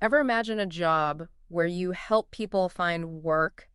Ever imagine a job where you help people find work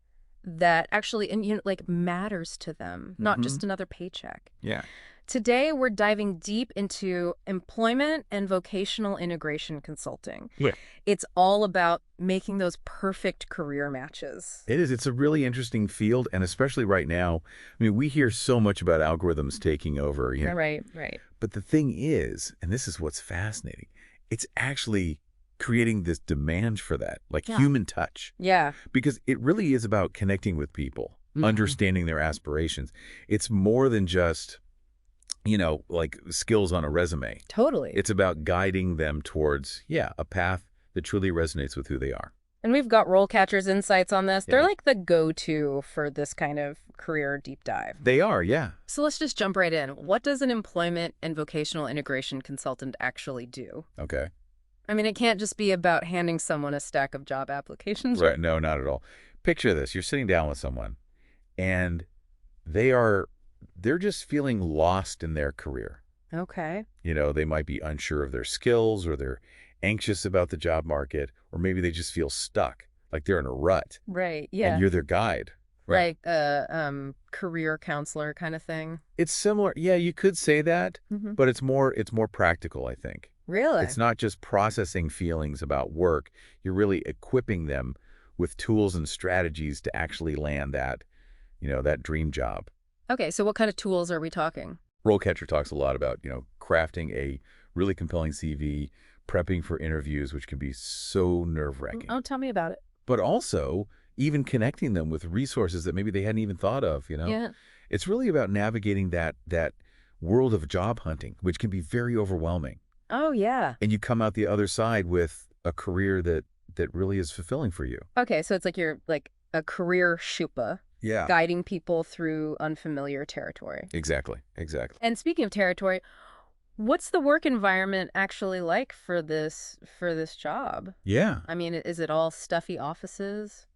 that actually, and like matters to them, not Hmm. just another paycheck? Yeah. Today, we're diving deep into employment and vocational integration consulting. Yeah. It's all about making those perfect career matches. It is. It's a really interesting field, and especially right now, I mean, we hear so much about algorithms taking over, Right, right. but the thing is, and this is what's fascinating, it's actually creating this demand for that, like Yeah. human touch, Yeah. because it really is about connecting with people, understanding their aspirations. It's more than just, like skills on a resume. Totally. It's about guiding them towards, a path that truly resonates with who they are. And we've got RoleCatcher's insights on this. They're Yeah. like the go-to for this kind of career deep dive. They are, yeah. So let's just jump right in. What does an employment and vocational integration consultant actually do? Okay. I mean, it can't just be about handing someone a stack of job applications, Right. No, not at all. Picture this. You're sitting down with someone and they're just feeling lost in their career. Okay. They might be unsure of their skills, or they're anxious about the job market, or maybe they just feel stuck, like they're in a rut, Right. and Yeah. you're their guide. Right. Like career counselor kind of thing. It's similar. Yeah, you could say that, Hmm. but it's more practical, I think. Really? It's not just processing feelings about work. You're really equipping them with tools and strategies to actually land that dream job. Okay. So what kind of tools are we talking? RoleCatcher talks a lot about, crafting a really compelling CV, prepping for interviews, which can be so nerve-wracking. Oh, tell me about it. But also even connecting them with resources that maybe they hadn't even thought of. Yeah. It's really about navigating that world of job hunting, which can be very overwhelming. Oh, yeah. And you come out the other side with a career that really is fulfilling for you. Okay. So it's like you're like a career Sherpa Yeah. guiding people through unfamiliar territory. Exactly. Exactly. And speaking of territory, what's the work environment actually like for this job? Yeah. I mean, is it all stuffy offices,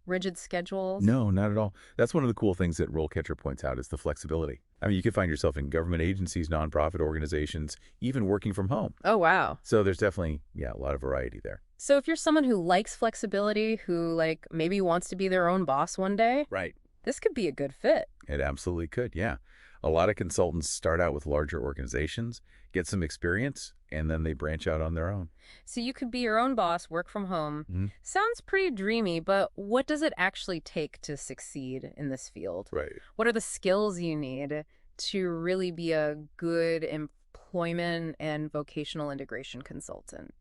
rigid schedules? No, not at all. That's one of the cool things that RoleCatcher points out is the flexibility. I mean, you can find yourself in government agencies, nonprofit organizations, even working from home. Oh, wow. So there's definitely, a lot of variety there. So if you're someone who likes flexibility, who like maybe wants to be their own boss one day, Right. this could be a good fit. It absolutely could, yeah. A lot of consultants start out with larger organizations, get some experience, and then they branch out on their own. So you could be your own boss, work from home. Mhm. Sounds pretty dreamy, but what does it actually take to succeed in this field? Right. What are the skills you need to really be a good employment and vocational integration consultant?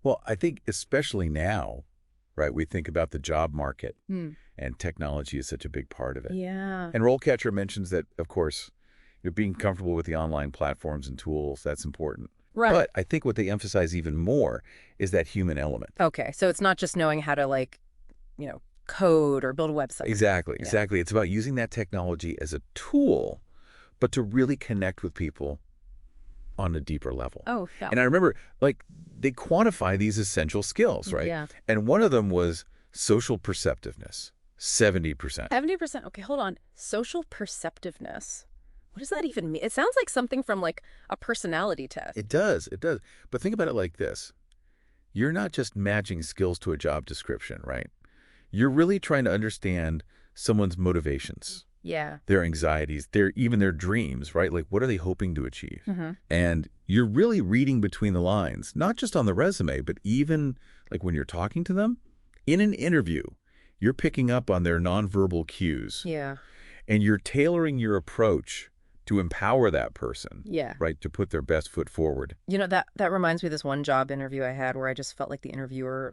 Well, I think especially now, right, we think about the job market, Hmm. and technology is such a big part of it. Yeah. And RoleCatcher mentions that, of course, being comfortable with the online platforms and tools, that's important. Right. But I think what they emphasize even more is that human element. Okay. So it's not just knowing how to code or build a website. Exactly, Yeah. exactly. It's about using that technology as a tool, but to really connect with people on a deeper level. Oh, yeah. And I remember, like, they quantify these essential skills, right? Yeah. And one of them was social perceptiveness, 70%. 70%. Okay, hold on. Social perceptiveness. What does that even mean? It sounds like something from like a personality test. It does, it does. But think about it like this. You're not just matching skills to a job description, right? You're really trying to understand someone's motivations, Yeah. their anxieties, even their dreams, right? Like, what are they hoping to achieve? Mm-hmm. And you're really reading between the lines, not just on the resume, but even like when you're talking to them in an interview, you're picking up on their nonverbal cues, Yeah. and you're tailoring your approach to empower that person, Yeah. right? To put their best foot forward. That reminds me of this one job interview I had where I just felt like the interviewer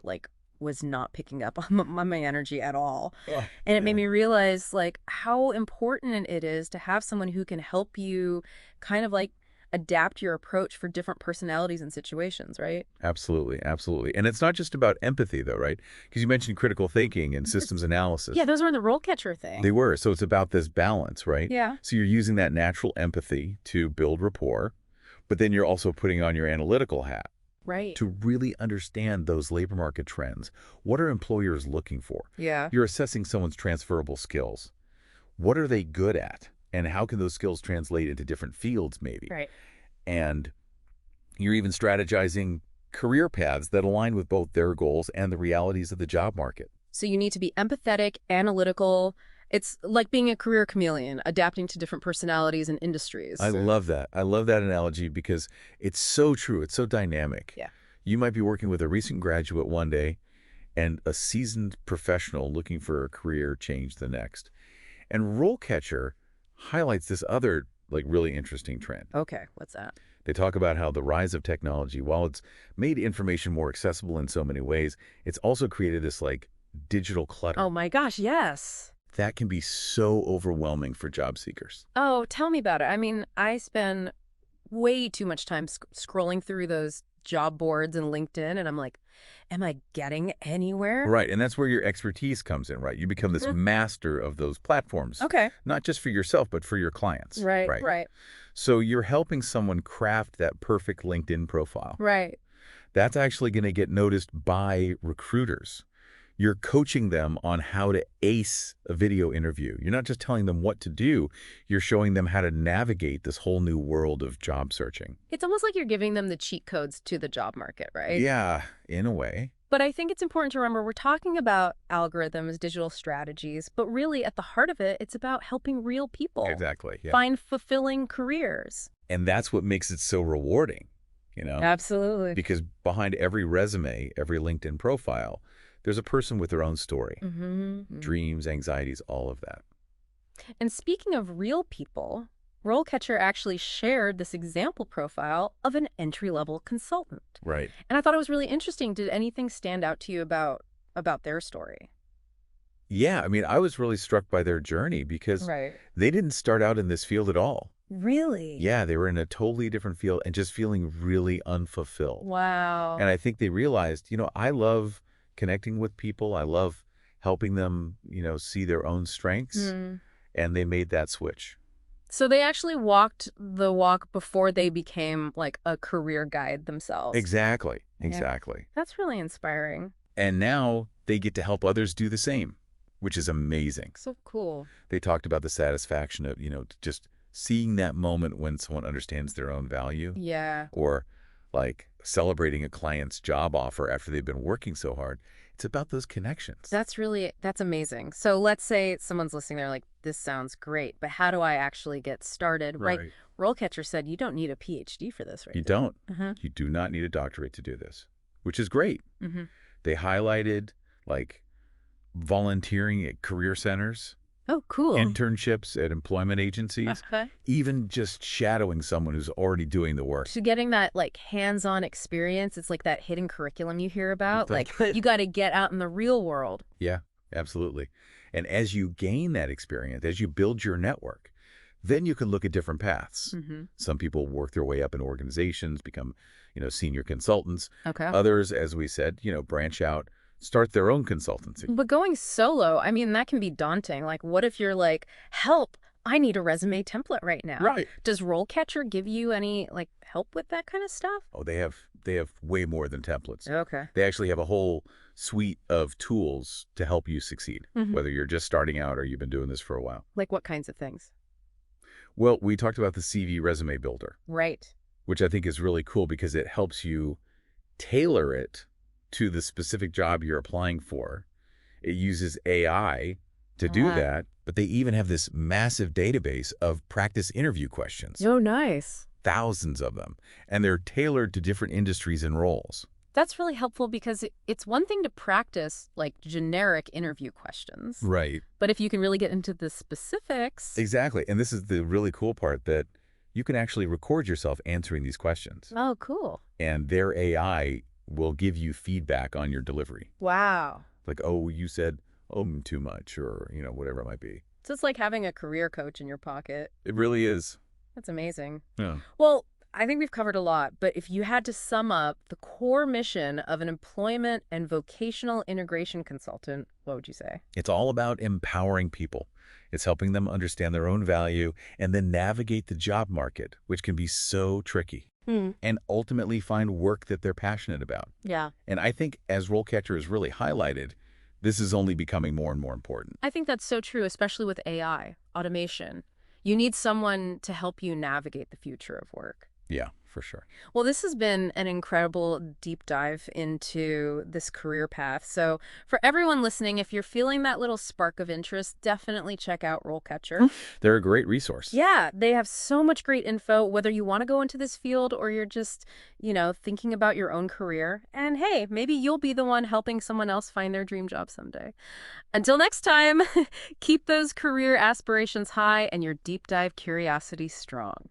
was not picking up on my energy at all. Oh, And it made me realize how important it is to have someone who can help you kind of adapt your approach for different personalities and situations, right? Absolutely, absolutely. And it's not just about empathy, though, right? Because you mentioned critical thinking and systems analysis. Yeah, those were in the RoleCatcher thing. They were. So it's about this balance, right? Yeah. So you're using that natural empathy to build rapport, but then you're also putting on your analytical hat Right. to really understand those labor market trends. What are employers looking for? Yeah. You're assessing someone's transferable skills. What are they good at? And how can those skills translate into different fields, maybe? Right. And you're even strategizing career paths that align with both their goals and the realities of the job market. So you need to be empathetic, analytical. It's like being a career chameleon, adapting to different personalities and industries. I love that. I love that analogy because it's so true. It's so dynamic. Yeah. You might be working with a recent graduate one day and a seasoned professional looking for a career change the next. And RoleCatcher highlights this other really interesting trend. Okay, what's that? They talk about how the rise of technology, while it's made information more accessible in so many ways, it's also created this digital clutter. Oh my gosh, yes. That can be so overwhelming for job seekers. Oh, tell me about it. I mean, I spend way too much time scrolling through those job boards and LinkedIn, and I'm like, am I getting anywhere? Right, and that's where your expertise comes in, right? You become this master of those platforms. Okay. Not just for yourself, but for your clients. Right. So you're helping someone craft that perfect LinkedIn profile. Right. That's actually going to get noticed by recruiters. You're coaching them on how to ace a video interview. You're not just telling them what to do. You're showing them how to navigate this whole new world of job searching. It's almost like you're giving them the cheat codes to the job market, right? Yeah, in a way. But I think it's important to remember we're talking about algorithms, digital strategies, but really at the heart of it, it's about helping real people Exactly. Yeah. find fulfilling careers. And that's what makes it so rewarding, Absolutely. Because behind every resume, every LinkedIn profile, there's a person with their own story, dreams, anxieties, all of that. And speaking of real people, RoleCatcher actually shared this example profile of an entry-level consultant. Right. And I thought it was really interesting. Did anything stand out to you about their story? Yeah, I mean, I was really struck by their journey because they didn't start out in this field at all. Really? Yeah, they were in a totally different field and just feeling really unfulfilled. Wow. And I think they realized, I love connecting with people. I love helping them, see their own strengths. And they made that switch. So they actually walked the walk before they became like a career guide themselves. Exactly. Yeah. Exactly. That's really inspiring. And now they get to help others do the same, which is amazing. So cool. They talked about the satisfaction of, just seeing that moment when someone understands their own value. Yeah. Or celebrating a client's job offer after they've been working so hard. It's about those connections. That's amazing. So let's say someone's listening, they're like, this sounds great, but how do I actually get started? Right. RoleCatcher said you don't need a PhD for this, right? You don't. You do not need a doctorate to do this, which is great. They highlighted volunteering at career centers. Oh, cool. Internships at employment agencies, even just shadowing someone who's already doing the work. So getting that hands-on experience, it's like that hidden curriculum you hear about. You got to get out in the real world. Yeah, absolutely. And as you gain that experience, as you build your network, then you can look at different paths. Some people work their way up in organizations, become, senior consultants. Okay. Others, as we said, branch out, start their own consultancy. But going solo, I mean, that can be daunting. What if you're like, help, I need a resume template right now. Right. Does RoleCatcher give you any help with that kind of stuff? Oh, they have way more than templates. Okay. They actually have a whole suite of tools to help you succeed, whether you're just starting out or you've been doing this for a while. Like what kinds of things? Well, we talked about the CV resume builder. Right. Which I think is really cool because it helps you tailor it to the specific job you're applying for. It uses AI to do that, but they even have this massive database of practice interview questions. Oh, nice. Thousands of them. And they're tailored to different industries and roles. That's really helpful because it's one thing to practice generic interview questions. Right. But if you can really get into the specifics. Exactly. And this is the really cool part, that you can actually record yourself answering these questions. Oh, cool. And their AI will give you feedback on your delivery. Wow. Oh, you said, too much, or, whatever it might be. So it's like having a career coach in your pocket. It really is. That's amazing. Yeah. Well, I think we've covered a lot, but if you had to sum up the core mission of an employment and vocational integration consultant, what would you say? It's all about empowering people. It's helping them understand their own value and then navigate the job market, which can be so tricky. And ultimately find work that they're passionate about. Yeah. And I think, as RoleCatcher has really highlighted, this is only becoming more and more important. I think that's so true, especially with AI, automation. You need someone to help you navigate the future of work. Yeah, for sure. Well, this has been an incredible deep dive into this career path. So, for everyone listening, if you're feeling that little spark of interest, definitely check out RoleCatcher. They're a great resource. Yeah, they have so much great info, whether you want to go into this field or you're just, thinking about your own career. And hey, maybe you'll be the one helping someone else find their dream job someday. Until next time, keep those career aspirations high and your deep dive curiosity strong.